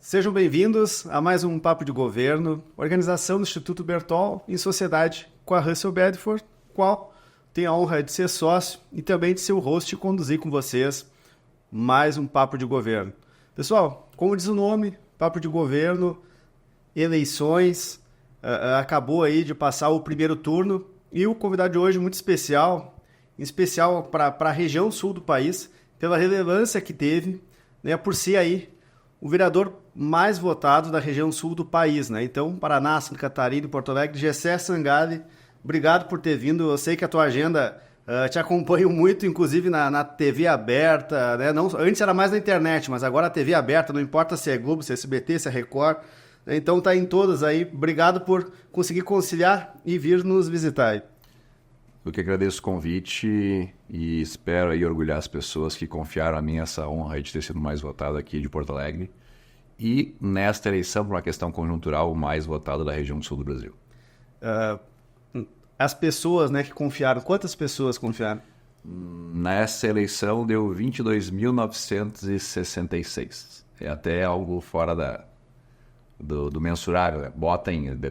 Sejam bem-vindos a mais um Papo de Governo, organização do Instituto Bertol em sociedade com a Russell Bedford, qual tenho a honra de ser sócio e também de ser o host e conduzir com vocês mais um Papo de Governo. Pessoal, como diz o nome, Papo de Governo, eleições, acabou aí de passar o primeiro turno e o convidado de hoje muito especial, em especial para a região sul do país, pela relevância que teve, né, por ser aí o vereador mais votado da região sul do país, né? Então, Paraná, Santa Catarina e Porto Alegre, Gessé Sangali, obrigado por ter vindo. Eu sei que a tua agenda te acompanho muito, inclusive na TV aberta, né? Não, antes era mais na internet, mas agora a TV aberta, não importa se é Globo, se é SBT, se é Record, né? Então tá em todas aí. Obrigado por conseguir conciliar e vir nos visitar. Eu que agradeço o convite e espero aí orgulhar as pessoas que confiaram a mim essa honra de ter sido mais votado aqui de Porto Alegre e nesta eleição, por uma questão conjuntural, o mais votado da região sul do Brasil. As pessoas, né, que confiaram, quantas pessoas confiaram? Nessa eleição deu 22.966. É até algo fora do mensurável, né?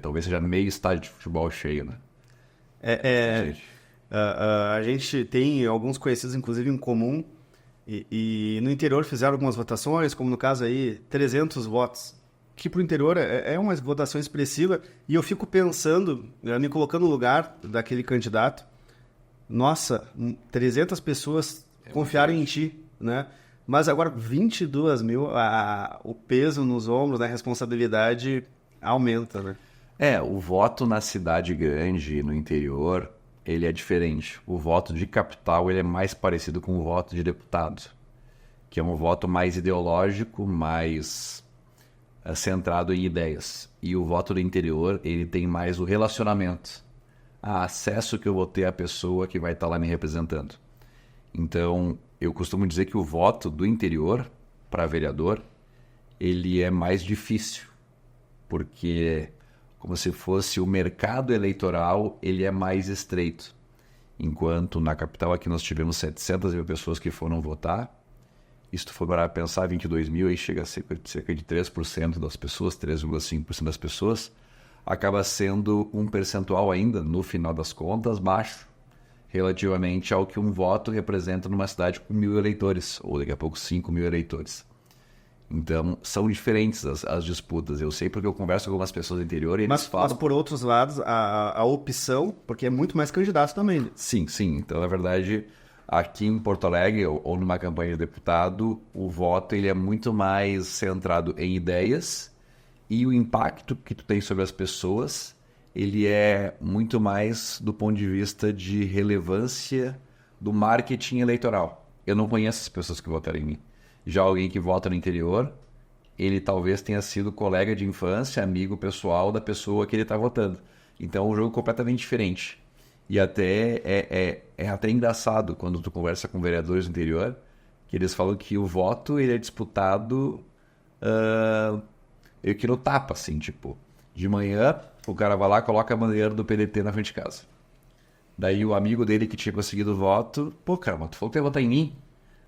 Talvez seja meio estádio de futebol cheio, né? A gente tem alguns conhecidos, inclusive, em comum, e no interior fizeram algumas votações, como no caso aí, 300 votos, que para o interior é uma votação expressiva, e eu fico pensando, me colocando no lugar daquele candidato, nossa, 300 pessoas confiaram em ti, né? Mas agora 22 mil, o peso nos ombros, né, a responsabilidade aumenta, né? O voto na cidade grande, no interior, ele é diferente. O voto de capital ele é mais parecido com o voto de deputado, que é um voto mais ideológico, mais centrado em ideias. E o voto do interior, ele tem mais o relacionamento, a acesso que eu vou ter à pessoa que vai estar lá me representando. Então, eu costumo dizer que o voto do interior para vereador, ele é mais difícil, porque como se fosse o mercado eleitoral, ele é mais estreito. Enquanto na capital aqui nós tivemos 700 mil pessoas que foram votar, e se tu for para pensar, 22 mil, aí chega a cerca de 3% das pessoas, 3,5% das pessoas, acaba sendo um percentual ainda, no final das contas, baixo, relativamente ao que um voto representa numa cidade com 1.000 eleitores, ou daqui a pouco 5.000 eleitores. Então, são diferentes as disputas. Eu sei porque eu converso com algumas pessoas do interior e eles falam... Mas, por outros lados, a opção, porque é muito mais candidato também. Sim. Então, na verdade, aqui em Porto Alegre, ou numa campanha de deputado, o voto ele é muito mais centrado em ideias e o impacto que tu tem sobre as pessoas, ele é muito mais do ponto de vista de relevância do marketing eleitoral. Eu não conheço as pessoas que votaram em mim. Já alguém que vota no interior, ele talvez tenha sido colega de infância, amigo pessoal da pessoa que ele está votando. Então é um jogo completamente diferente. E até é até engraçado quando tu conversa com vereadores do interior, que eles falam que o voto ele é disputado meio que no tapa, assim, tipo, de manhã o cara vai lá, coloca a bandeira do PDT na frente de casa. Daí o amigo dele que tinha conseguido o voto, pô, cara, mas tu falou que ia votar em mim.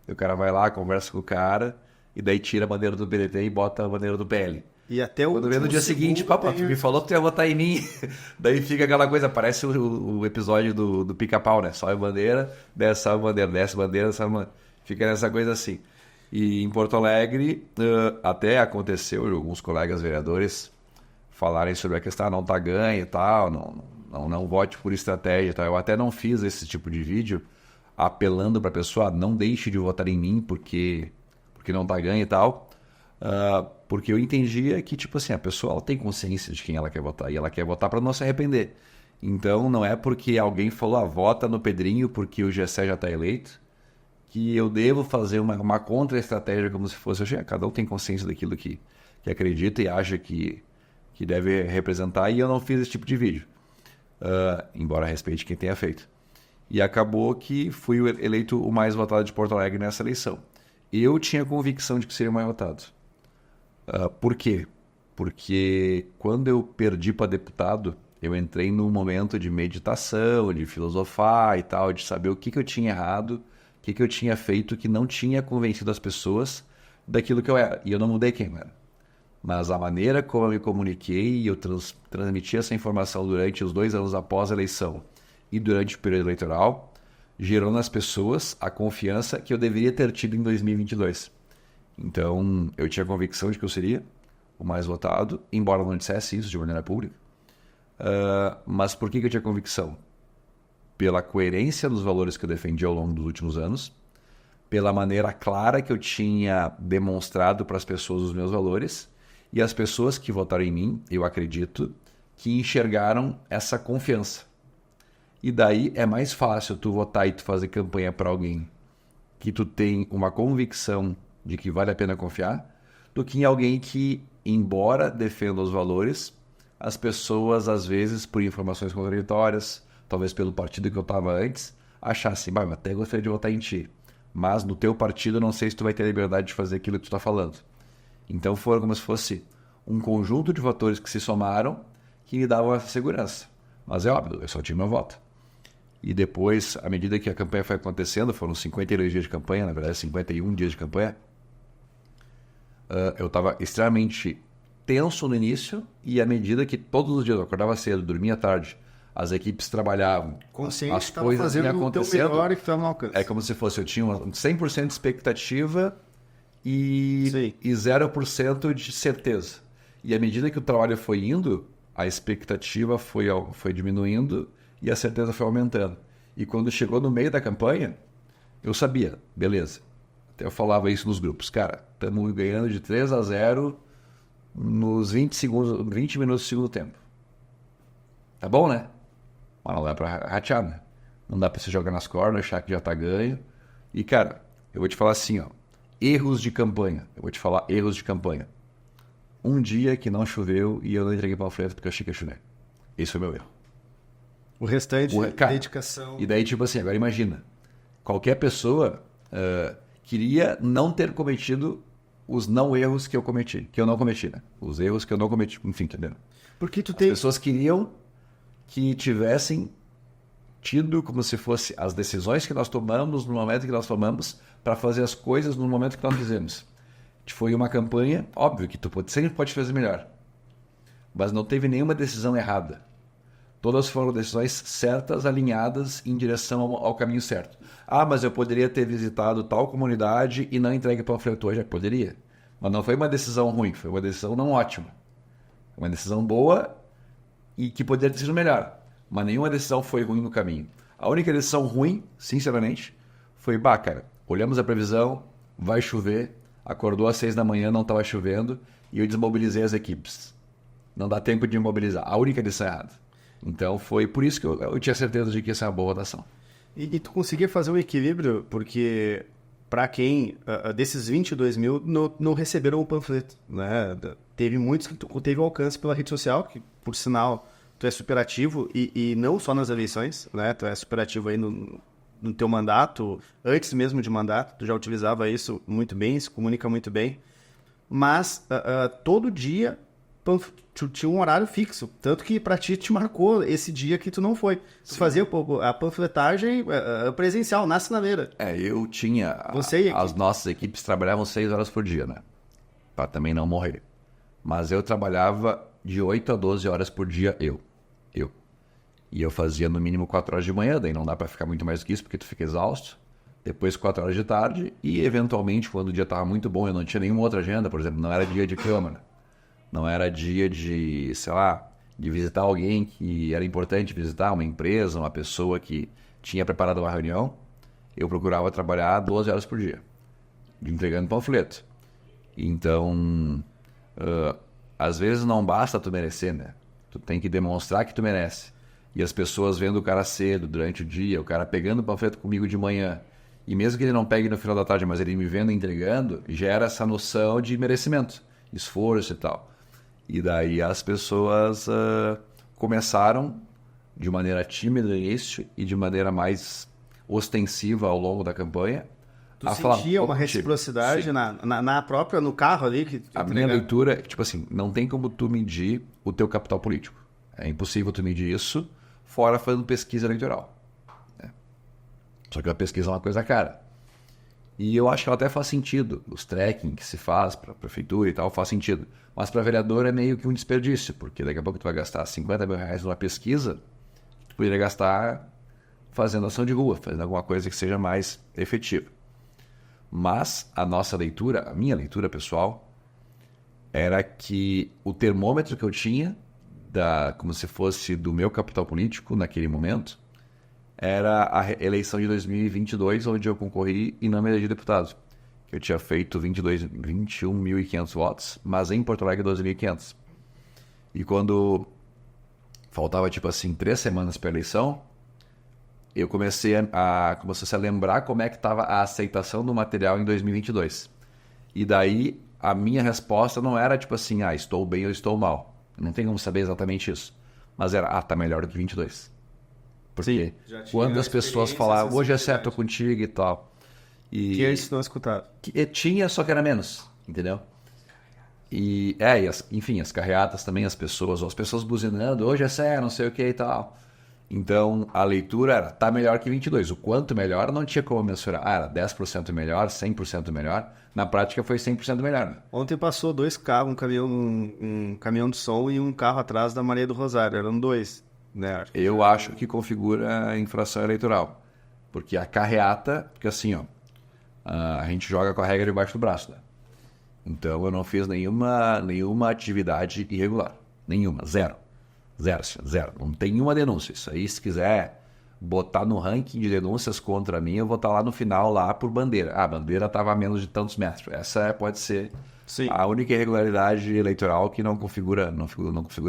O cara vai lá, conversa com o cara, e daí tira a bandeira do PDT e bota a bandeira do PL. E até quando vê no dia seguinte, papo, tu me falou que tu ia votar em mim. Daí fica aquela coisa, parece o episódio do Pica-Pau, né? Sobe a bandeira, desce a bandeira, desce a bandeira, sobe a bandeira. Fica nessa coisa assim. E em Porto Alegre, até aconteceu, alguns colegas vereadores falarem sobre a questão, não tá ganho e tal, não vote por estratégia e tal. Eu até não fiz esse tipo de vídeo, apelando para a pessoa, não deixe de votar em mim porque não tá ganho e tal, porque eu entendia que, tipo assim, a pessoa ela tem consciência de quem ela quer votar, e ela quer votar para não se arrepender. Então, não é porque alguém falou, vota no Pedrinho porque o Gessé já está eleito, que eu devo fazer uma contra-estratégia como se fosse, cada um tem consciência daquilo que acredita e acha que deve representar, e eu não fiz esse tipo de vídeo, embora respeite quem tenha feito. E acabou que fui eleito o mais votado de Porto Alegre nessa eleição. Eu tinha convicção de que seria o mais votado. Por quê? Porque quando eu perdi para deputado, eu entrei num momento de meditação, de filosofar e tal, de saber o que eu tinha errado, o que eu tinha feito que não tinha convencido as pessoas daquilo que eu era. E eu não mudei quem eu era. Mas a maneira como eu me comuniquei e eu transmiti essa informação durante os 2 anos após a eleição e durante o período eleitoral gerou nas pessoas a confiança que eu deveria ter tido em 2022. Então, eu tinha a convicção de que eu seria o mais votado, embora não dissesse isso de maneira pública. Mas por que eu tinha convicção? Pela coerência dos valores que eu defendi ao longo dos últimos anos, pela maneira clara que eu tinha demonstrado para as pessoas os meus valores, e as pessoas que votaram em mim, eu acredito, que enxergaram essa confiança. E daí é mais fácil tu votar e tu fazer campanha para alguém que tu tem uma convicção de que vale a pena confiar, do que em alguém que, embora defenda os valores, as pessoas, às vezes, por informações contraditórias, talvez pelo partido que eu estava antes, achassem, mas até gostaria de votar em ti, mas no teu partido eu não sei se tu vai ter a liberdade de fazer aquilo que tu está falando. Então foram como se fosse um conjunto de fatores que se somaram que me davam essa segurança. Mas é óbvio, eu só tinha meu voto. E depois, à medida que a campanha foi acontecendo, foram 52 dias de campanha, na verdade 51 dias de campanha, eu estava extremamente tenso no início, e à medida que todos os dias eu acordava cedo, dormia tarde, as equipes trabalhação, as coisas iam acontecendo, melhor e que no alcance. É como se fosse, eu tinha 100% de expectativa e 0% de certeza. E à medida que o trabalho foi indo, a expectativa foi diminuindo e a certeza foi aumentando. E quando chegou no meio da campanha, eu sabia, beleza. Até eu falava isso nos grupos. Cara, estamos ganhando de 3-0 nos 20 minutos do segundo tempo. Tá bom, né? Mas não dá pra ratear, né? Não dá pra você jogar nas cordas, achar que já tá ganho. E, cara, eu vou te falar assim, ó. Erros de campanha. Eu vou te falar erros de campanha. Um dia que não choveu e eu não entreguei panfleto porque eu achei que ia chover. Esse foi meu erro. O restante, dedicação. E daí, tipo assim, agora imagina. Qualquer pessoa queria não ter cometido os não erros que eu cometi. Que eu não cometi, né? Os erros que eu não cometi. Enfim, entendeu? Porque As pessoas queriam que tivessem tido como se fosse as decisões que nós tomamos no momento que nós tomamos para fazer as coisas no momento que nós fizemos. Foi uma campanha, óbvio que tu sempre pode fazer melhor, mas não teve nenhuma decisão errada. Todas foram decisões certas, alinhadas em direção ao caminho certo. Ah, mas eu poderia ter visitado tal comunidade e não entregue panfleto hoje. Poderia. Mas não foi uma decisão ruim, foi uma decisão não ótima. Uma decisão boa e que poderia ter sido melhor. Mas nenhuma decisão foi ruim no caminho. A única decisão ruim, sinceramente, foi, cara, olhamos a previsão, vai chover, acordou às 6 da manhã, não estava chovendo, e eu desmobilizei as equipes. Não dá tempo de mobilizar. A única decisão errada. Então foi por isso que eu tinha certeza de que ia ser uma boa votação. E tu conseguia fazer um equilíbrio, porque para quem desses 22 mil não receberam o panfleto, né? Teve muitos que teve alcance pela rede social, que por sinal tu é super ativo, e não só nas eleições, né? Tu é super ativo aí no teu mandato, antes mesmo de mandato, tu já utilizava isso muito bem, se comunica muito bem, mas todo dia tu tinha um horário fixo, tanto que pra ti te marcou esse dia que tu não foi. Tu fazia a panfletagem presencial, na sinaleira. Eu tinha... As nossas equipes trabalhavam 6 horas por dia, né? Pra também não morrer. Mas eu trabalhava de 8 a 12 horas por dia, eu. E eu fazia no mínimo 4 horas de manhã, daí não dá pra ficar muito mais do que isso, porque tu fica exausto. Depois 4 horas de tarde, e eventualmente, quando o dia tava muito bom, eu não tinha nenhuma outra agenda, por exemplo, não era dia de câmara. Não era dia de, sei lá, de visitar alguém que era importante visitar, uma empresa, uma pessoa que tinha preparado uma reunião. Eu procurava trabalhar 12 horas por dia, entregando panfleto. Então, às vezes não basta tu merecer, né? Tu tem que demonstrar que tu merece. E as pessoas vendo o cara cedo, durante o dia, o cara pegando o panfleto comigo de manhã, e mesmo que ele não pegue no final da tarde, mas ele me vendo entregando, gera essa noção de merecimento, esforço e tal. E daí as pessoas começaram de maneira tímida no início e de maneira mais ostensiva ao longo da campanha. Tu sentia uma reciprocidade no carro ali? A minha leitura, tipo assim, não tem como tu medir o teu capital político. É impossível tu medir isso fora fazendo pesquisa eleitoral. Né? Só que a pesquisa é uma coisa cara. E eu acho que ela até faz sentido. Os trekking que se faz para a prefeitura e tal faz sentido. Mas para vereador é meio que um desperdício, porque daqui a pouco tu vai gastar 50 mil reais numa pesquisa, tu poderia gastar fazendo ação de rua, fazendo alguma coisa que seja mais efetiva. Mas a nossa leitura, a minha leitura pessoal, era que o termômetro que eu tinha, como se fosse do meu capital político naquele momento, era a eleição de 2022, onde eu concorri e não me elegi deputado. Eu tinha feito 21.500 votos, mas em Porto Alegre 12.500. E quando faltava, 3 semanas para a eleição, eu comecei a lembrar como é que estava a aceitação do material em 2022. E daí, a minha resposta não era estou bem ou estou mal. Não tem como saber exatamente isso. Mas era, tá melhor do que 22. Porque quando as pessoas falavam, hoje é certo contigo e tal. Que eles não escutavam. Tinha, só que era menos, entendeu? E as carreatas também, as pessoas buzinando, hoje é sério, não sei o que e tal. Então, a leitura era, tá melhor que 22. O quanto melhor não tinha como mensurar. Era 10% melhor, 100% melhor. Na prática foi 100% melhor. Né? Ontem passou 2 carros, um caminhão de som e um carro atrás da Maria do Rosário. Eram 2. Né? Eu acho que configura a infração eleitoral. Porque a carreata, porque assim, a gente joga com a regra debaixo do braço. Né? Então, eu não fiz nenhuma atividade irregular. Nenhuma, zero. Zero. Não tem nenhuma denúncia. Isso aí, se quiser botar no ranking de denúncias contra mim, eu vou estar lá no final, lá por bandeira. A bandeira estava a menos de tantos metros. Essa pode ser a única irregularidade eleitoral que não configura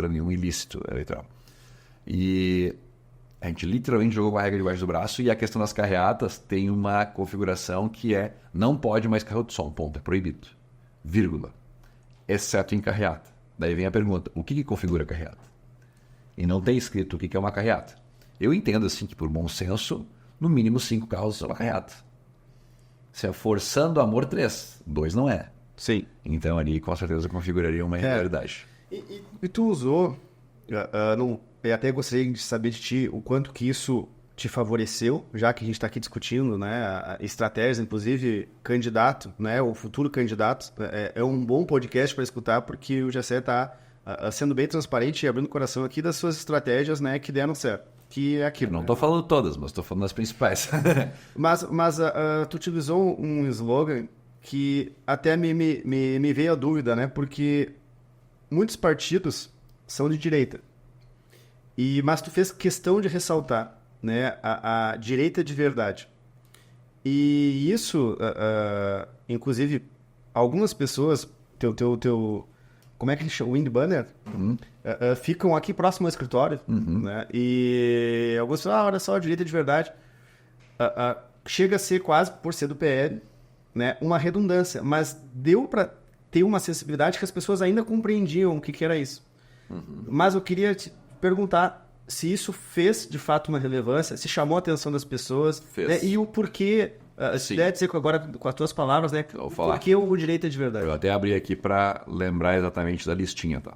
nenhum ilícito eleitoral. E a gente literalmente jogou com a regra debaixo do braço. E a questão das carreatas tem uma configuração que não pode mais carro de som, ponto. É proibido. Vírgula. Exceto em carreata. Daí vem a pergunta, o que configura a carreata? E não tem escrito o que é uma carreata. Eu entendo, assim, que por bom senso, no mínimo 5 carros é uma carreata. Se é forçando amor, 3. 2 não é. Sim. Então, ali, com certeza, configuraria uma irregularidade. E tu usou... eu até gostaria de saber de ti o quanto que isso te favoreceu, já que a gente está aqui discutindo, né, estratégias, inclusive candidato, né, o futuro candidato. É um bom podcast para escutar, porque o Jessé está... sendo bem transparente e abrindo o coração aqui das suas estratégias, né, que deram certo. Que é aquilo. Não estou falando todas, mas estou falando das principais. mas tu utilizou um slogan que até me veio a dúvida, né? Porque muitos partidos são de direita. Mas tu fez questão de ressaltar, né, a direita de verdade. E isso, inclusive, algumas pessoas, como é que ele chama? Windbanner? Ficam aqui próximo ao escritório. Né? E alguns falam, olha só, a direita de verdade. Chega a ser quase, por ser do PL, né, uma redundância. Mas deu para ter uma acessibilidade que as pessoas ainda compreendiam o que era isso. Mas eu queria te perguntar se isso fez, de fato, uma relevância, se chamou a atenção das pessoas, né, e o porquê... Se puder dizer agora com as tuas palavras, né? Por que o direito é de verdade? Eu até abri aqui para lembrar exatamente da listinha. Tá?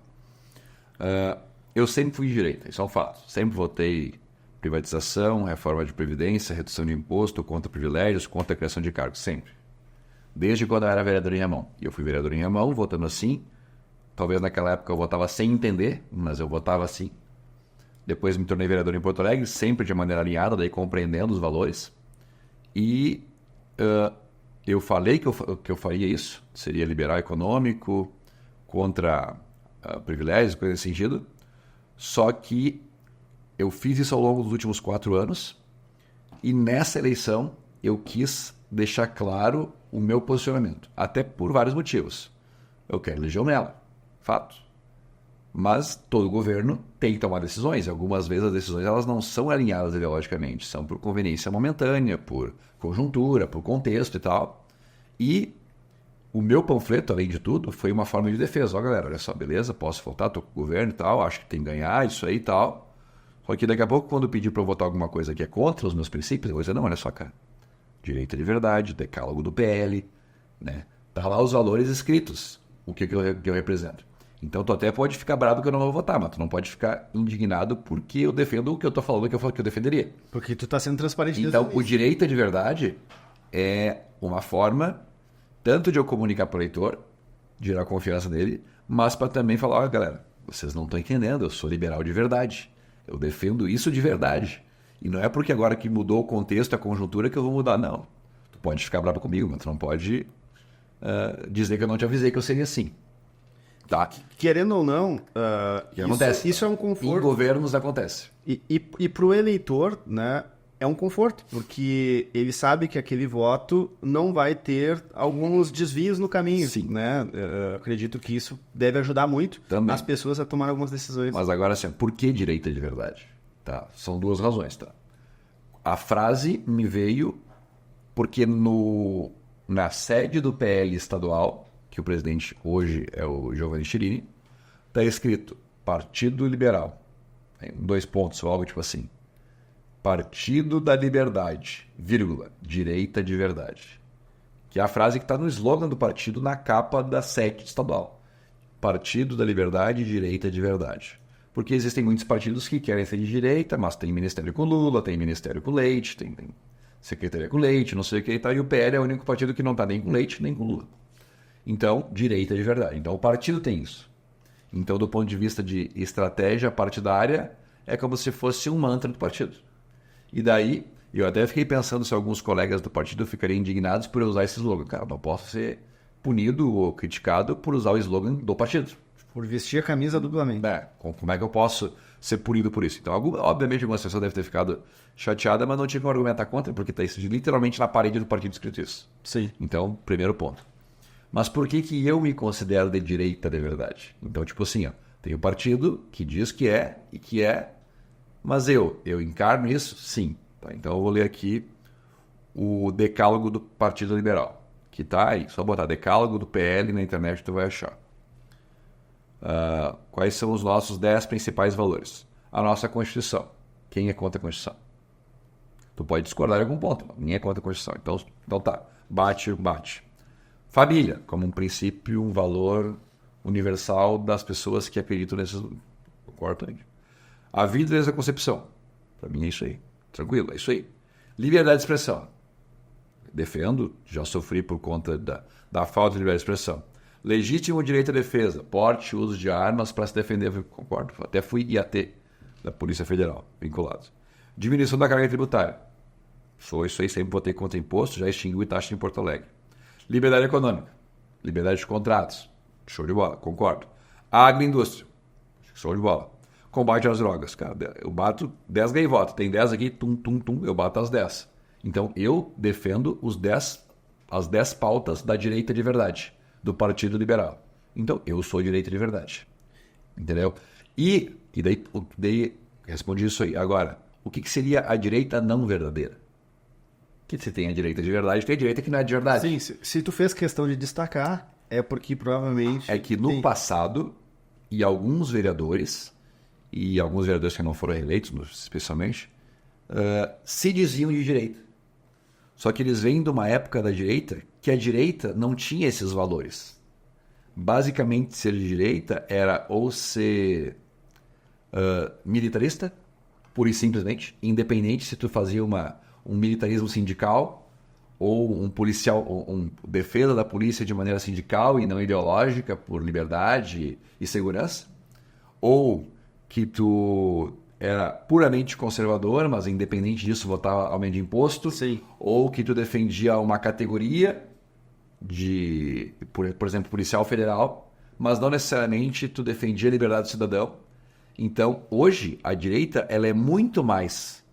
Eu sempre fui de direita, isso é um fato. Sempre votei privatização, reforma de previdência, redução de imposto, contra privilégios, contra a criação de cargos, sempre. Desde quando eu era vereador em Remão. E eu fui vereador em Remão, votando assim. Talvez naquela época eu votava sem entender, mas eu votava assim. Depois me tornei vereador em Porto Alegre, sempre de maneira alinhada, daí compreendendo os valores. E eu falei que eu faria isso, seria liberal econômico, contra privilégios, coisa nesse sentido. Só que eu fiz isso ao longo dos últimos 4 anos e nessa eleição eu quis deixar claro o meu posicionamento, até por vários motivos. Eu quero eleger o Mella, fato. Mas todo governo tem que tomar decisões. Algumas vezes as decisões elas não são alinhadas ideologicamente, são por conveniência momentânea, por conjuntura, por contexto e tal. E o meu panfleto, além de tudo, foi uma forma de defesa. Ó, galera, olha só, beleza, posso votar, estou com o governo e tal, acho que tem que ganhar, isso aí e tal. Só que daqui a pouco, quando pedir para eu votar alguma coisa que é contra os meus princípios, eu vou dizer, não, olha só, cara, direita de verdade, decálogo do PL, né? Tá lá os valores escritos, o que eu represento. Então tu até pode ficar bravo que eu não vou votar, mas tu não pode ficar indignado porque eu defendo o que eu tô falando que eu defenderia. Porque tu tá sendo transparente. Então o direita de verdade é uma forma tanto de eu comunicar para o leitor, gerar confiança nele, mas para também falar, olha, galera, vocês não estão entendendo, eu sou liberal de verdade. Eu defendo isso de verdade. E não é porque agora que mudou o contexto, a conjuntura, que eu vou mudar, não. Tu pode ficar bravo comigo, mas tu não pode dizer que eu não te avisei que eu seria assim. Tá? Querendo ou não, acontece. Isso é um conforto. Em governos acontece. E para o eleitor, né, é um conforto, porque ele sabe que aquele voto não vai ter alguns desvios no caminho. Sim. Né? Acredito que isso deve ajudar muito Também. as pessoas a tomar algumas decisões. Mas agora, assim, por que direita de verdade? Tá? São duas razões. Tá? A frase me veio porque na sede do PL estadual, que o presidente hoje é o Giovanni Chirini, está escrito Partido Liberal. Tem 2 pontos, algo tipo assim. Partido da Liberdade, vírgula, direita de verdade. Que é a frase que está no slogan do partido na capa da sede estadual. Partido da Liberdade, direita de verdade. Porque existem muitos partidos que querem ser de direita, mas tem ministério com Lula, tem ministério com Leite, tem secretaria com Leite, não sei o que e tal. E o PL é o único partido que não está nem com Leite, nem com Lula. Então, direita de verdade. Então, o partido tem isso. Então, do ponto de vista de estratégia partidária, é como se fosse um mantra do partido. E daí, eu até fiquei pensando se alguns colegas do partido ficariam indignados por eu usar esse slogan. Cara, não posso ser punido ou criticado por usar o slogan do partido. Por vestir a camisa duplamente. Como é que eu posso ser punido por isso? Então, obviamente, algumas pessoas devem ter ficado chateadas, mas não tinha como argumentar contra, porque está isso literalmente na parede do partido escrito isso. Sim. Então, primeiro ponto. Mas por que eu me considero de direita de verdade? Então, tipo assim, ó, tem o partido que diz que é e que é, mas eu encarno isso? Sim. Tá, então eu vou ler aqui o decálogo do Partido Liberal, que tá aí, só botar decálogo do PL na internet tu vai achar. Quais são os nossos 10 principais valores? A nossa Constituição. Quem é contra a Constituição? Tu pode discordar em algum ponto, ninguém é contra a Constituição. Então tá, bate. Família, como um princípio, um valor universal das pessoas que acreditam nesses... Concordo. A vida desde a concepção. Para mim é isso aí. Tranquilo, é isso aí. Liberdade de expressão. Defendo, já sofri por conta da falta de liberdade de expressão. Legítimo direito à defesa. Porte e uso de armas para se defender. Concordo. Até fui IAT da Polícia Federal, vinculado. Diminuição da carga tributária. Sou isso aí, sempre votei contra imposto, já extingui taxa em Porto Alegre. Liberdade econômica. Liberdade de contratos. Show de bola, concordo. Agroindústria. Show de bola. Combate às drogas. Cara, eu bato 10 gaivotas. Tem 10 aqui, eu bato as 10. Então, eu defendo as 10 pautas da direita de verdade, do Partido Liberal. Então, eu sou direita de verdade. Entendeu? E daí respondi isso aí. Agora, o que seria a direita não verdadeira? Que você tem a direita de verdade, tem a direita que não é de verdade. Sim, se tu fez questão de destacar, é porque provavelmente... É que no passado, e alguns vereadores que não foram eleitos, especialmente, se diziam de direita. Só que eles vêm de uma época da direita que a direita não tinha esses valores. Basicamente, ser de direita era ou ser militarista, pura e simplesmente, independente se tu fazia um militarismo sindical ou um policial, defesa da polícia de maneira sindical e não ideológica por liberdade e segurança, ou que tu era puramente conservador, mas independente disso votava aumento de imposto, sim, ou que tu defendia uma categoria por exemplo, policial federal, mas não necessariamente tu defendia a liberdade do cidadão. Então, hoje, a direita ela é muito mais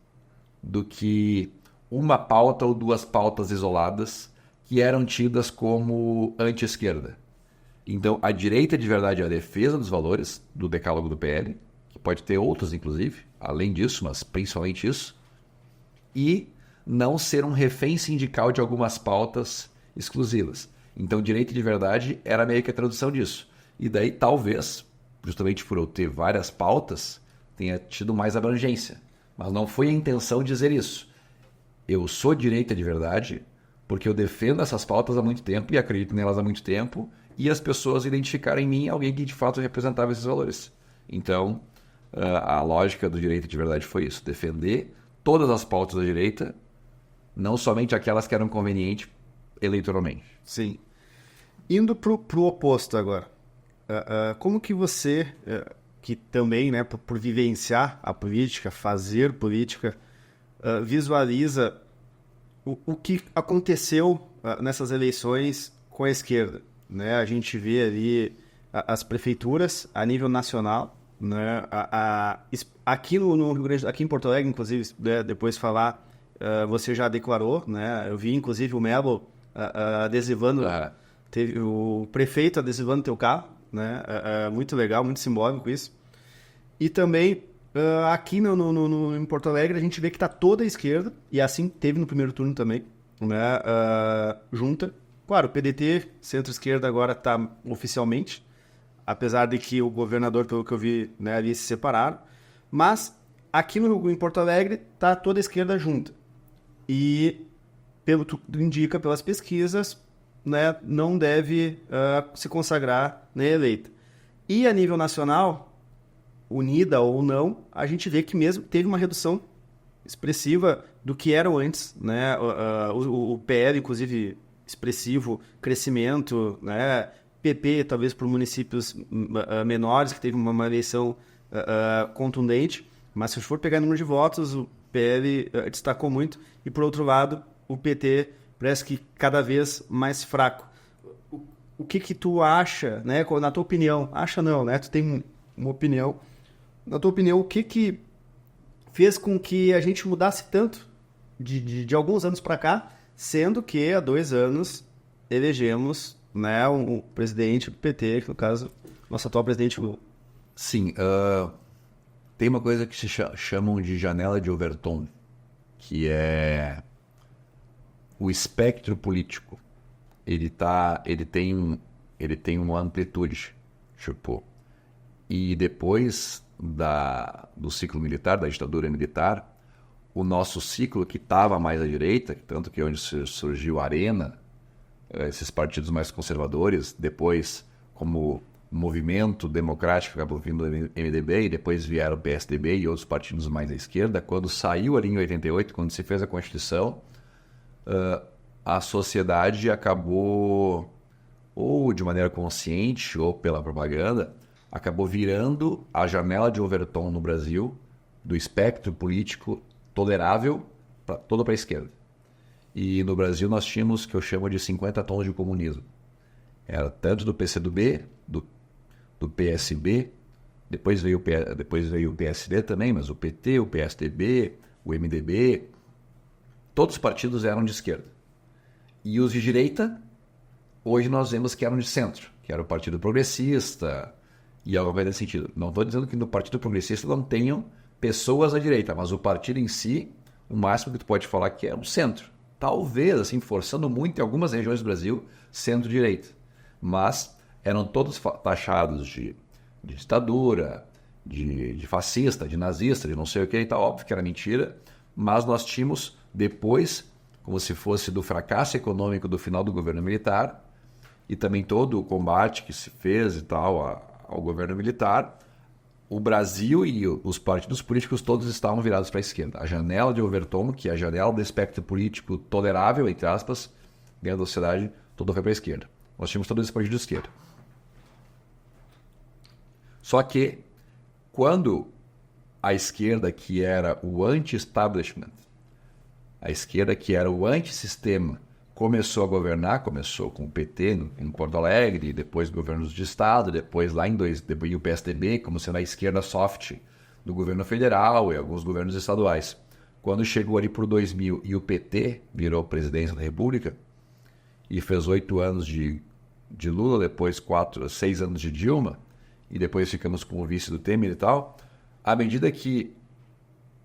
do que uma pauta ou 2 pautas isoladas que eram tidas como anti-esquerda. Então, a direita de verdade é a defesa dos valores do decálogo do PL, que pode ter outros, inclusive, além disso, mas principalmente isso, e não ser um refém sindical de algumas pautas exclusivas. Então, direita de verdade era meio que a tradução disso. E daí, talvez, justamente por eu ter várias pautas, tenha tido mais abrangência. Mas não foi a intenção dizer isso. Eu sou direita de verdade porque eu defendo essas pautas há muito tempo e acredito nelas há muito tempo, e as pessoas identificaram em mim alguém que de fato representava esses valores. Então, a lógica do direita de verdade foi isso: defender todas as pautas da direita, não somente aquelas que eram convenientes eleitoralmente. Sim. Indo pro oposto agora. Como que você, que também, né, por vivenciar a política, fazer política, visualiza o que aconteceu nessas eleições com a esquerda, né? A gente vê ali as prefeituras a nível nacional, né? Aqui no Rio Grande, aqui em Porto Alegre, inclusive, né, depois falar, você já declarou, né? Eu vi, inclusive, o Melo adesivando, teve o prefeito adesivando teu carro, né? Muito legal, muito simbólico isso. E também aqui em Porto Alegre a gente vê que está toda a esquerda, e assim teve no primeiro turno também, né, junta. Claro, o PDT, centro-esquerda, agora está oficialmente, apesar de que o governador, pelo que eu vi, né, ali se separaram. Mas aqui em Porto Alegre está toda a esquerda junta. E, pelo que tu indica pelas pesquisas, né, não deve se consagrar, né, eleita. E a nível nacional, unida ou não, a gente vê que mesmo teve uma redução expressiva do que eram antes, né? O PL, inclusive, expressivo, crescimento, né? PP, talvez por municípios menores, que teve uma eleição contundente, mas se for pegar número de votos, o PL destacou muito, e por outro lado, o PT parece que cada vez mais fraco. O que tu acha, né? Na tua opinião, acha não, né? Tu tem uma opinião. Na tua opinião, o que fez com que a gente mudasse tanto de alguns anos para cá, sendo que há 2 anos elegemos, né, um presidente do PT, que no caso, nosso atual presidente Lula? Sim, tem uma coisa que se chamam de janela de Overton, que é o espectro político. Ele tem uma amplitude, tipo, e depois do ciclo militar, da ditadura militar, o nosso ciclo que estava mais à direita, tanto que onde surgiu a Arena, esses partidos mais conservadores, depois como movimento democrático acabou vindo o MDB, e depois vieram o PSDB e outros partidos mais à esquerda. Quando saiu ali em 88, quando se fez a Constituição, a sociedade acabou, ou de maneira consciente, ou pela propaganda, acabou virando a janela de Overton no Brasil, do espectro político tolerável todo para a esquerda. E no Brasil nós tínhamos o que eu chamo de 50 tons de comunismo. Era tanto do PCdoB, do PSB, depois veio o PSD também, mas o PT, o PSDB, o MDB, todos os partidos eram de esquerda. E os de direita, hoje nós vemos que eram de centro, que era o Partido Progressista, e algo nesse sentido. Não estou dizendo que no Partido Progressista não tenham pessoas à direita, mas o partido em si, o máximo que tu pode falar que é um centro. Talvez, assim, forçando muito em algumas regiões do Brasil, centro-direita. Mas eram todos taxados de ditadura, de fascista, de nazista, de não sei o que, e tal. Óbvio que era mentira, mas nós tínhamos depois, como se fosse do fracasso econômico do final do governo militar, e também todo o combate que se fez e tal ao governo militar, o Brasil e os partidos políticos todos estavam virados para a esquerda. A janela de Overton, que é a janela do espectro político tolerável, entre aspas, dentro da sociedade, toda foi para a esquerda. Nós tínhamos todos esses partidos de esquerda. Só que, quando a esquerda, que era o anti-establishment, a esquerda, que era o antissistema, começou a governar, começou com o PT em Porto Alegre, depois governos de estado, depois lá depois o PSDB, como sendo a esquerda soft do governo federal e alguns governos estaduais. Quando chegou ali por 2000 e o PT virou presidência da República e fez 8 anos de Lula, depois 6 anos de Dilma, e depois ficamos com o vice do Temer e tal, à medida que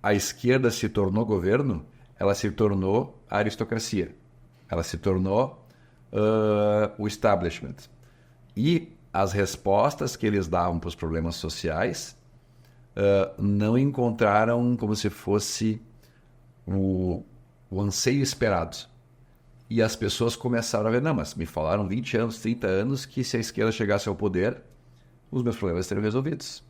a esquerda se tornou governo, ela se tornou a aristocracia. Ela se tornou o establishment. E as respostas que eles davam para os problemas sociais não encontraram como se fosse o anseio esperado. E as pessoas começaram a ver, não, mas me falaram 20 anos, 30 anos que se a esquerda chegasse ao poder, os meus problemas seriam resolvidos.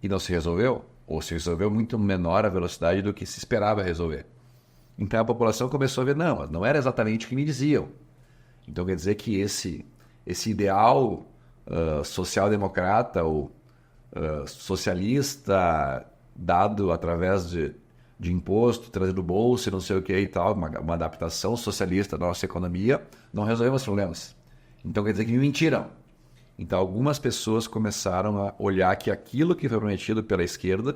E não se resolveu, ou se resolveu muito menor a velocidade do que se esperava resolver. Então a população começou a ver, não era exatamente o que me diziam. Então quer dizer que esse ideal social-democrata ou socialista dado através de imposto, trazido do bolso e não sei o que e tal, uma adaptação socialista da nossa economia, não resolveu os problemas. Então quer dizer que me mentiram. Então algumas pessoas começaram a olhar que aquilo que foi prometido pela esquerda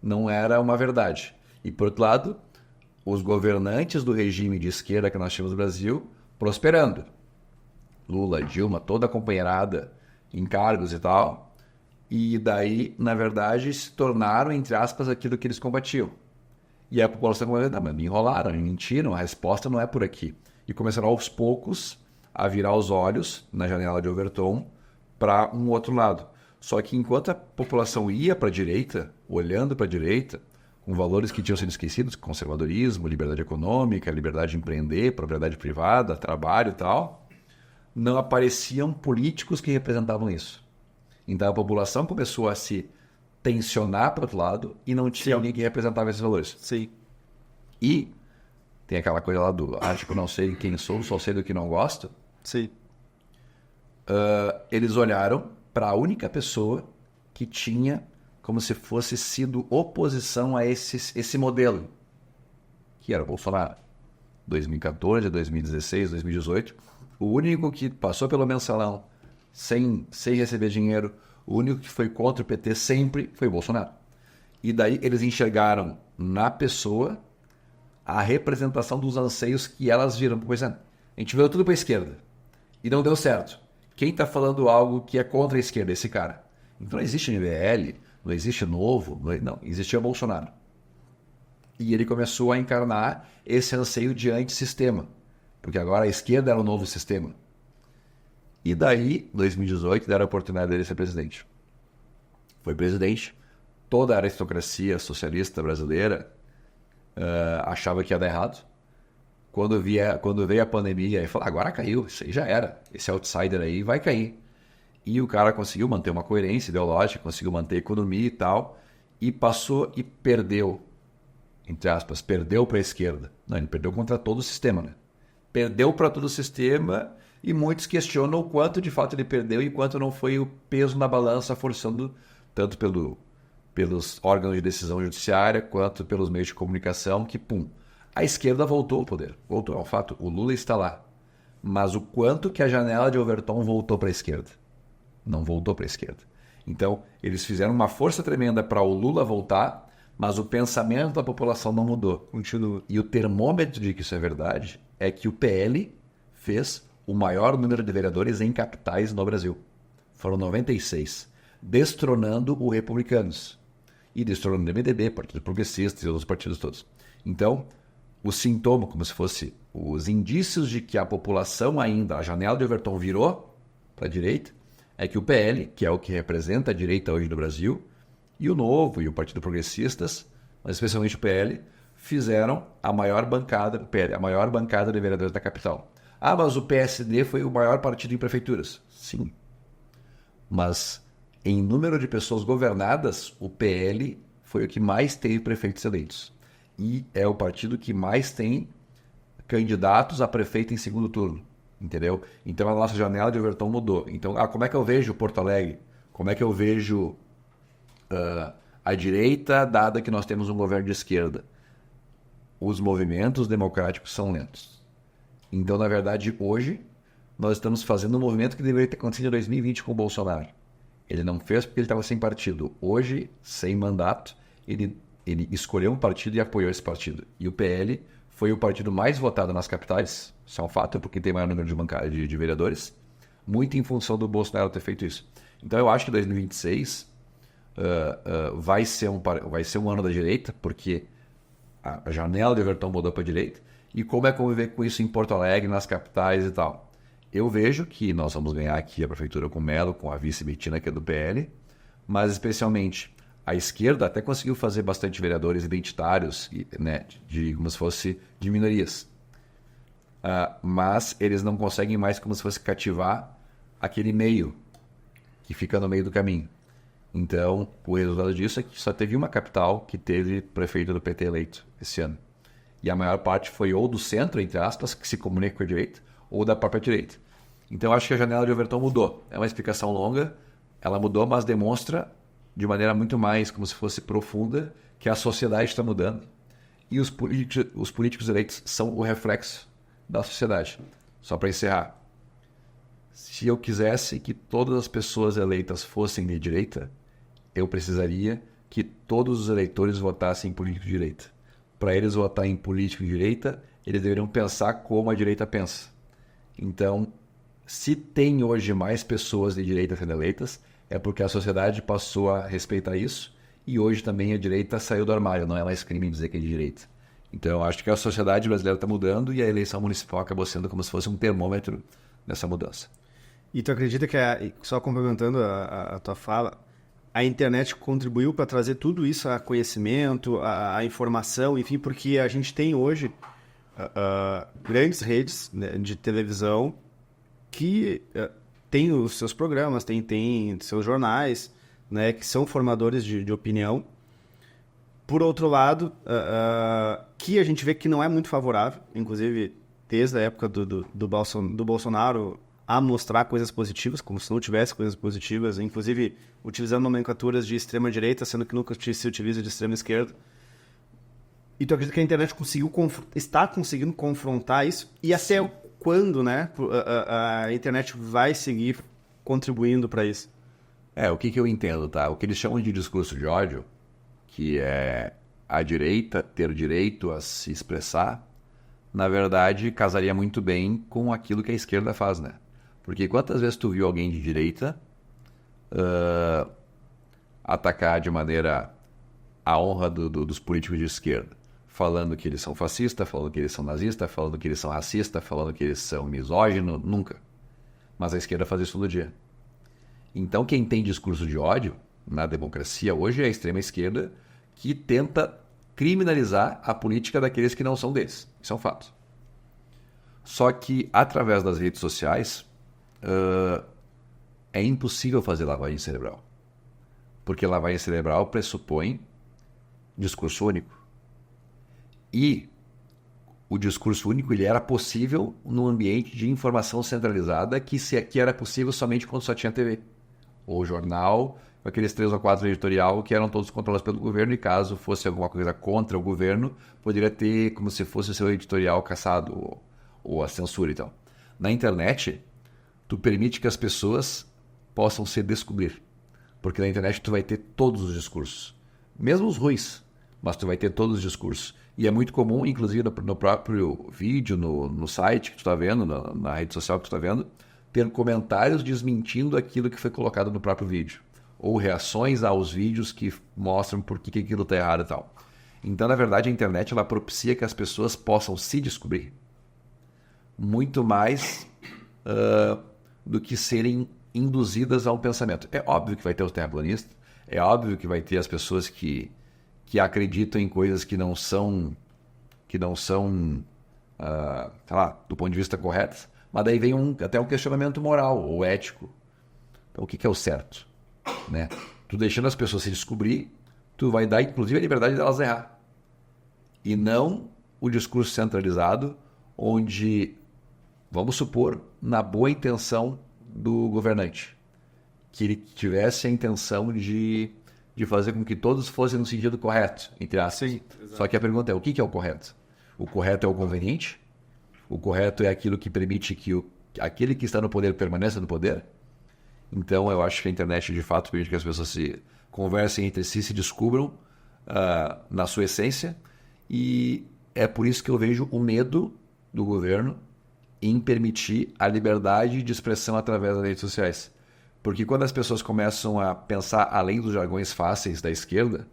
não era uma verdade. E por outro lado, os governantes do regime de esquerda que nós tínhamos no Brasil prosperando. Lula, Dilma, toda a companheirada em cargos e tal. E daí, na verdade, se tornaram, entre aspas, aquilo que eles combatiam. E a população começou a mas me enrolaram, me mentiram, a resposta não é por aqui. E começaram aos poucos a virar os olhos na janela de Overton para um outro lado. Só que enquanto a população ia para a direita, olhando para a direita, com valores que tinham sido esquecidos, conservadorismo, liberdade econômica, liberdade de empreender, propriedade privada, trabalho e tal, não apareciam políticos que representavam isso. Então a população começou a se tensionar para o outro lado e não tinha alguém que representava esses valores. Sim. E tem aquela coisa lá do tipo, não sei quem sou, só sei do que não gosto. Sim. Eles olharam para a única pessoa que tinha como se fosse sido oposição a esse modelo, que era o Bolsonaro. 2014, 2016, 2018, o único que passou pelo mensalão sem receber dinheiro, o único que foi contra o PT sempre foi o Bolsonaro. E daí eles enxergaram na pessoa a representação dos anseios que elas viram. Pois é, a gente veio tudo para a esquerda e não deu certo. Quem está falando algo que é contra a esquerda? Esse cara. Então não existe MBL, não existe Novo, não, existia Bolsonaro. E ele começou a encarnar esse anseio de antissistema, porque agora a esquerda era o novo sistema. E daí, em 2018, deram a oportunidade dele ser presidente. Foi presidente. Toda a aristocracia socialista brasileira achava que ia dar errado. Quando veio a pandemia, ele falou, agora caiu, isso aí já era. Esse outsider aí vai cair. E o cara conseguiu manter uma coerência ideológica, conseguiu manter a economia e tal, e passou e perdeu, entre aspas, perdeu para a esquerda. Não, ele perdeu contra todo o sistema, né? Perdeu para todo o sistema e muitos questionam o quanto de fato ele perdeu e quanto não foi o peso na balança forçando tanto pelos órgãos de decisão judiciária quanto pelos meios de comunicação que, a esquerda voltou ao poder. Voltou, é um fato, o Lula está lá. Mas o quanto que a janela de Overton voltou para a esquerda? Não voltou para a esquerda. Então, eles fizeram uma força tremenda para o Lula voltar, mas o pensamento da população não mudou. Continua. E o termômetro de que isso é verdade é que o PL fez o maior número de vereadores em capitais no Brasil. Foram 96, destronando o Republicanos. E destronando o MDB, Partido Progressista e outros partidos todos. Então, o sintoma, como se fosse os indícios de que a população ainda, a janela de Overton virou para a direita, é que o PL, que é o que representa a direita hoje no Brasil, e o Novo e o Partido Progressistas, mas especialmente o PL, fizeram a maior bancada de vereadores da capital. Ah, mas o PSD foi o maior partido em prefeituras. Sim. Mas em número de pessoas governadas, o PL foi o que mais teve prefeitos eleitos. E é o partido que mais tem candidatos a prefeito em segundo turno. Entendeu? Então a nossa janela de Overton mudou. Então, como é que eu vejo Porto Alegre? Como é que eu vejo a direita, dada que nós temos um governo de esquerda? Os movimentos democráticos são lentos. Então, na verdade, hoje, nós estamos fazendo um movimento que deveria ter acontecido em 2020 com o Bolsonaro. Ele não fez porque ele estava sem partido. Hoje, sem mandato, ele escolheu um partido e apoiou esse partido. E o PL foi o partido mais votado nas capitais, isso é um fato, porque tem maior número de vereadores, muito em função do Bolsonaro ter feito isso. Então eu acho que 2026 vai ser um ano da direita, porque a janela de Overton mudou para a direita, e como é conviver com isso em Porto Alegre, nas capitais e tal. Eu vejo que nós vamos ganhar aqui a prefeitura com Melo, com a vice Betina, que é do PL, mas especialmente a esquerda até conseguiu fazer bastante vereadores identitários, né, como se fosse de minorias. Mas eles não conseguem mais como se fosse cativar aquele meio que fica no meio do caminho. Então, o resultado disso é que só teve uma capital que teve prefeito do PT eleito esse ano. E a maior parte foi ou do centro, entre aspas, que se comunica com a direita, ou da própria direita. Então, eu acho que a janela de Overton mudou. É uma explicação longa, ela mudou, mas demonstra de maneira muito mais, como se fosse profunda, que a sociedade está mudando. E os políticos eleitos são o reflexo da sociedade. Só para encerrar. Se eu quisesse que todas as pessoas eleitas fossem de direita, eu precisaria que todos os eleitores votassem em político de direita. Para eles votar em político de direita, eles deveriam pensar como a direita pensa. Então, se tem hoje mais pessoas de direita sendo eleitas, é porque a sociedade passou a respeitar isso e hoje também a direita saiu do armário, não é mais crime dizer que é de direita. Então, eu acho que a sociedade brasileira está mudando e a eleição municipal acabou sendo como se fosse um termômetro dessa mudança. E tu acredita que, só complementando a tua fala, a internet contribuiu para trazer tudo isso a conhecimento, a informação, enfim, porque a gente tem hoje grandes redes, né, de televisão que têm os seus programas, têm seus jornais, né, que são formadores de opinião. Por outro lado, que a gente vê que não é muito favorável, inclusive desde a época do Bolsonaro, a mostrar coisas positivas, como se não tivesse coisas positivas, inclusive utilizando nomenclaturas de extrema-direita, sendo que nunca se utiliza de extrema-esquerda. E tu acredita que a internet está conseguindo confrontar isso? E até quando, né, a internet vai seguir contribuindo para isso? O que eu entendo, tá? O que eles chamam de discurso de ódio, que é a direita ter o direito a se expressar, na verdade, casaria muito bem com aquilo que a esquerda faz, né? Porque quantas vezes tu viu alguém de direita atacar de maneira a honra dos políticos de esquerda, falando que eles são fascistas, falando que eles são nazistas, falando que eles são racistas, falando que eles são misóginos? Nunca. Mas a esquerda faz isso todo dia. Então, quem tem discurso de ódio na democracia hoje é a extrema-esquerda, que tenta criminalizar a política daqueles que não são deles. Isso é um fato. Só que, através das redes sociais, é impossível fazer lavagem cerebral. Porque lavagem cerebral pressupõe discurso único. E o discurso único ele era possível num ambiente de informação centralizada que era possível somente quando só tinha TV. Ou jornal, aqueles 3 ou 4 editorial que eram todos controlados pelo governo, e caso fosse alguma coisa contra o governo, poderia ter como se fosse o seu editorial caçado ou a censura e tal. Na internet, tu permite que as pessoas possam se descobrir. Porque na internet tu vai ter todos os discursos. Mesmo os ruins, mas tu vai ter todos os discursos. E é muito comum, inclusive no próprio vídeo, no site que tu está vendo, na rede social que tu está vendo, ter comentários desmentindo aquilo que foi colocado no próprio vídeo. Ou reações aos vídeos que mostram por que aquilo está errado e tal. Então, na verdade, a internet ela propicia que as pessoas possam se descobrir. Muito mais do que serem induzidas a um pensamento. É óbvio que vai ter os terraplanistas, é óbvio que vai ter as pessoas que acreditam em coisas que não são sei lá, do ponto de vista correto, mas daí vem até um questionamento moral ou ético. Então, o que é o certo? Né? Tu deixando as pessoas se descobrir, tu vai dar inclusive a liberdade delas errar. E não o discurso centralizado, onde, vamos supor, na boa intenção do governante, que ele tivesse a intenção de fazer com que todos fossem no sentido correto, entre aspas. Sim, só que a pergunta é, o que é o correto? O correto é o conveniente? O correto é aquilo que permite que aquele que está no poder permaneça no poder? Então, eu acho que a internet, de fato, permite que as pessoas se conversem entre si, se descubram na sua essência, e é por isso que eu vejo o medo do governo em permitir a liberdade de expressão através das redes sociais. Porque quando as pessoas começam a pensar além dos jargões fáceis da esquerda,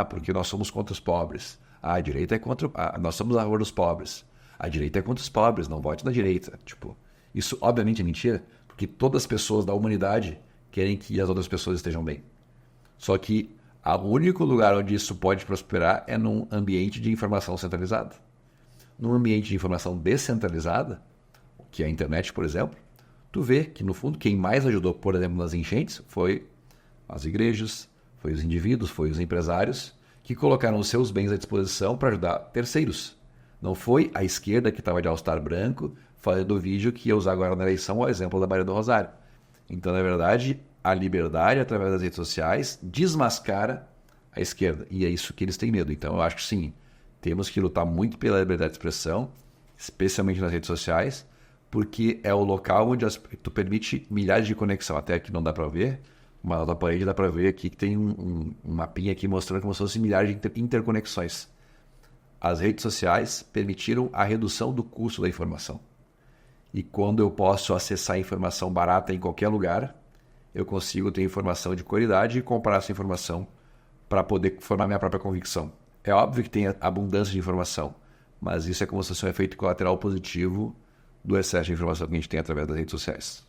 porque nós somos contra os pobres, a direita é contra... nós somos a favor dos pobres, a direita é contra os pobres, não vote na direita. Tipo, isso obviamente é mentira, porque todas as pessoas da humanidade querem que as outras pessoas estejam bem. Só que o único lugar onde isso pode prosperar é num ambiente de informação centralizada. Num ambiente de informação descentralizada, que é a internet, por exemplo, tu vê que, no fundo, quem mais ajudou, por exemplo, nas enchentes, foi as igrejas, foi os indivíduos, foi os empresários, que colocaram os seus bens à disposição para ajudar terceiros. Não foi a esquerda que estava de all-star branco fazendo o vídeo que ia usar agora na eleição, o exemplo da Maria do Rosário. Então, na verdade, a liberdade através das redes sociais desmascara a esquerda. E é isso que eles têm medo. Então, eu acho que sim, temos que lutar muito pela liberdade de expressão, especialmente nas redes sociais, porque é o local onde tu permite milhares de conexão. Até aqui não dá para ver, mas na tua parede dá para ver aqui que tem um mapinha aqui mostrando como se fossem milhares de interconexões. As redes sociais permitiram a redução do custo da informação. E quando eu posso acessar informação barata em qualquer lugar, eu consigo ter informação de qualidade e comprar essa informação para poder formar minha própria convicção. É óbvio que tem abundância de informação, mas isso é como se fosse um efeito colateral positivo do excesso de informação que a gente tem através das redes sociais.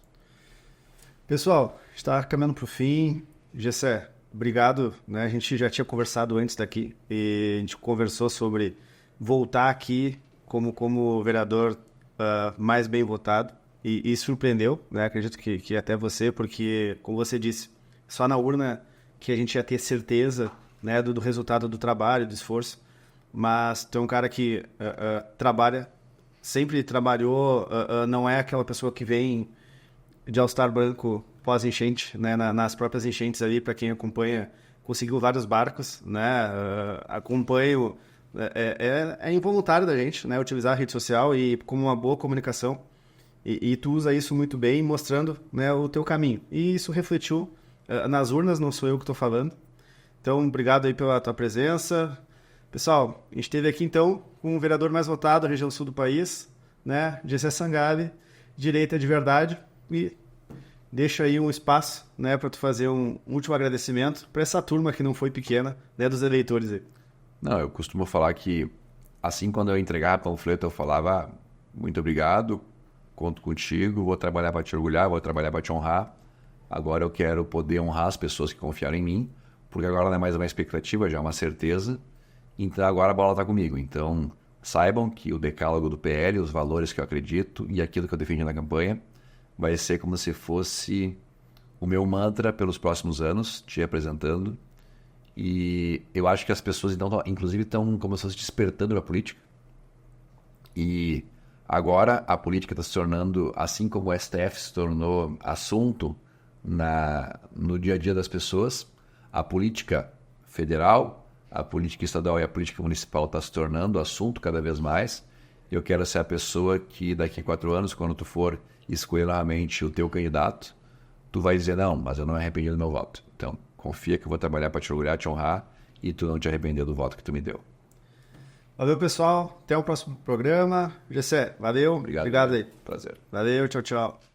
Pessoal, está caminhando para o fim. Gessé, obrigado. Né? A gente já tinha conversado antes daqui e a gente conversou sobre voltar aqui como vereador mais bem votado e surpreendeu, né? Acredito que até você, porque, como você disse, só na urna que a gente ia ter certeza, né, do resultado do trabalho, do esforço, mas tu é um cara que trabalha, sempre trabalhou, não é aquela pessoa que vem de All-Star branco pós-enchente, né, nas próprias enchentes ali, para quem acompanha, conseguiu vários barcos, né, acompanho, é involuntário da gente, né, utilizar a rede social e como uma boa comunicação, e tu usa isso muito bem, mostrando, né, o teu caminho, e isso refletiu nas urnas, não sou eu que estou falando. Então, obrigado aí pela tua presença. Pessoal, a gente esteve aqui então com o vereador mais votado da região sul do país, né, Gessé Sangalli, direita de verdade, e deixo aí um espaço, né, para tu fazer um último agradecimento para essa turma que não foi pequena, né, dos eleitores aí. Não, eu costumo falar que assim quando eu entregava panfleto eu falava muito obrigado, conto contigo, vou trabalhar para te orgulhar, vou trabalhar para te honrar. Agora eu quero poder honrar as pessoas que confiaram em mim, porque agora não é mais uma expectativa, já é uma certeza. Então agora a bola está comigo. Então saibam que o decálogo do PL, os valores que eu acredito e aquilo que eu defendi na campanha vai ser como se fosse o meu mantra pelos próximos anos, te apresentando. E eu acho que as pessoas, então, inclusive, estão como se fosse despertando para a política. E agora a política está se tornando, assim como o STF se tornou assunto no dia a dia das pessoas, a política federal, a política estadual e a política municipal está se tornando assunto cada vez mais. Eu quero ser a pessoa que daqui a 4 anos, quando tu for escolher novamente o teu candidato, tu vai dizer, não, mas eu não me arrependi do meu voto. Então, confia que eu vou trabalhar para te orgulhar, te honrar e tu não te arrepender do voto que tu me deu. Valeu, pessoal. Até o próximo programa. Gessé, valeu. Obrigado aí. Prazer. Valeu, tchau, tchau.